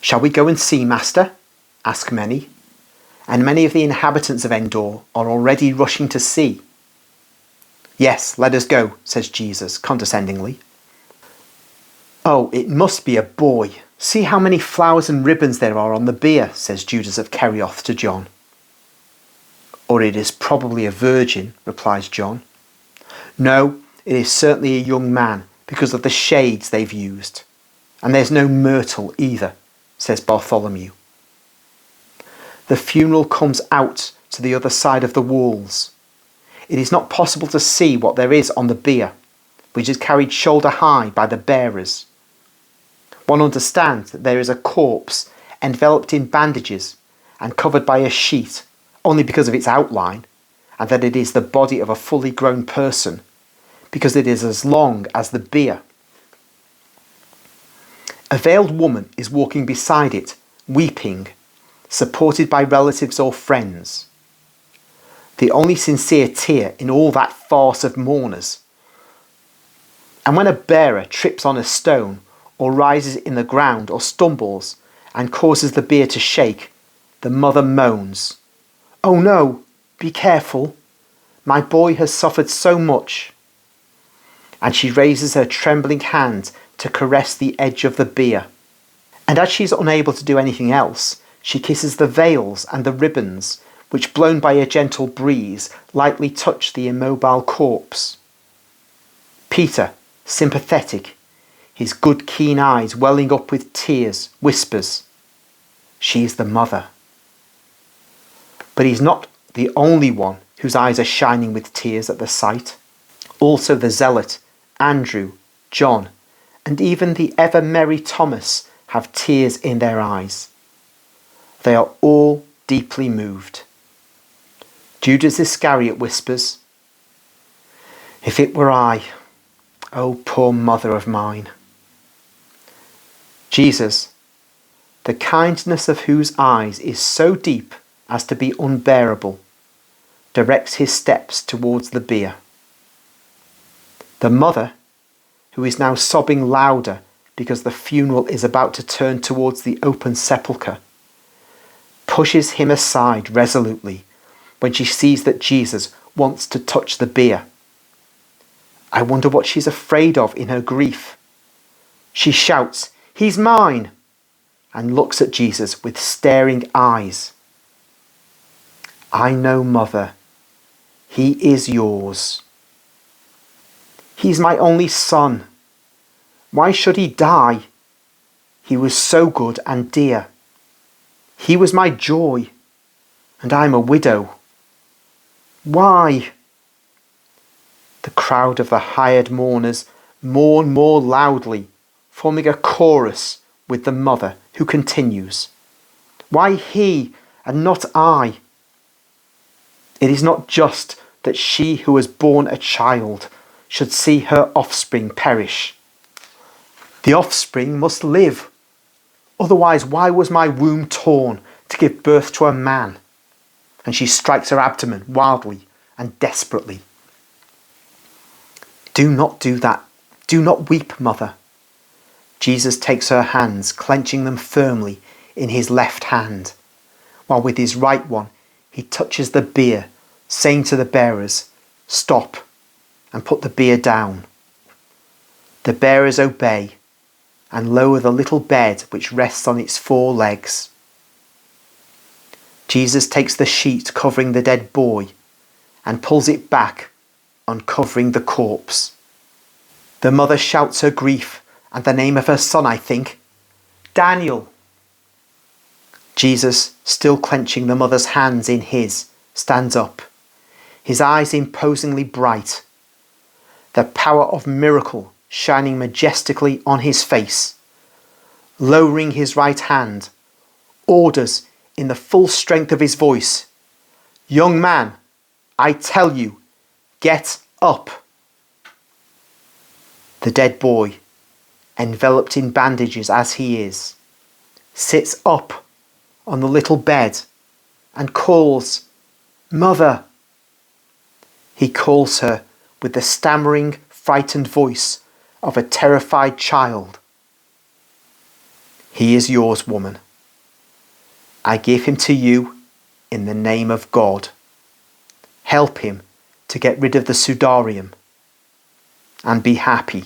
"Shall we go and see, Master?" ask many, and many of the inhabitants of Endor are already rushing to see. "Yes, let us go," says Jesus condescendingly. "Oh, it must be a boy. See how many flowers and ribbons there are on the bier," says Judas of Kerioth to John. "Or it is probably a virgin," replies John. "No, it is certainly a young man because of the shades they've used. And there's no myrtle either," says Bartholomew. The funeral comes out to the other side of the walls. It is not possible to see what there is on the bier, which is carried shoulder high by the bearers. One understands that there is a corpse enveloped in bandages and covered by a sheet only because of its outline, and that it is the body of a fully grown person because it is as long as the bier. A veiled woman is walking beside it, weeping, supported by relatives or friends. The only sincere tear in all that farce of mourners. And when a bearer trips on a stone or rises in the ground or stumbles and causes the bier to shake, the mother moans, "Oh no, be careful. My boy has suffered so much." And she raises her trembling hand to caress the edge of the bier. And as she is unable to do anything else, she kisses the veils and the ribbons, which, blown by a gentle breeze, lightly touch the immobile corpse. Peter, sympathetic, his good keen eyes welling up with tears, whispers, "She is the mother." But he's not the only one whose eyes are shining with tears at the sight. Also the zealot, Andrew, John, and even the ever-merry Thomas have tears in their eyes. They are all deeply moved. Judas Iscariot whispers, "If it were I, oh poor mother of mine." Jesus, the kindness of whose eyes is so deep as to be unbearable, directs his steps towards the bier. The mother, who is now sobbing louder because the funeral is about to turn towards the open sepulchre, pushes him aside resolutely when she sees that Jesus wants to touch the bier. I wonder what she's afraid of in her grief. She shouts, "He's mine!" and looks at Jesus with staring eyes. "I know, mother. He is yours. He's my only son. Why should he die? He was so good and dear. He was my joy, and I'm a widow. Why?" The crowd of the hired mourners mourn more loudly, forming a chorus with the mother, who continues, "Why he and not I? It is not just that she who has borne a child should see her offspring perish. The offspring must live. Otherwise, why was my womb torn to give birth to a man?" And she strikes her abdomen wildly and desperately. "Do not do that. Do not weep, mother." Jesus takes her hands, clenching them firmly in his left hand, while with his right one he touches the bier, saying to the bearers, "Stop," and put the bier down. The bearers obey and lower the little bed which rests on its 4 legs. Jesus takes the sheet covering the dead boy and pulls it back, uncovering the corpse. The mother shouts her grief and the name of her son, I think. "Daniel!" Jesus, still clenching the mother's hands in his, stands up, his eyes imposingly bright, the power of miracle shining majestically on his face. Lowering his right hand, orders in the full strength of his voice, "Young man, I tell you, get up." The dead boy, enveloped in bandages as he is, sits up on the little bed and calls, "Mother." He calls her with the stammering, frightened voice of a terrified child. He is yours, woman. I give him to you in the name of God. Help him to get rid of the Sudarium and be happy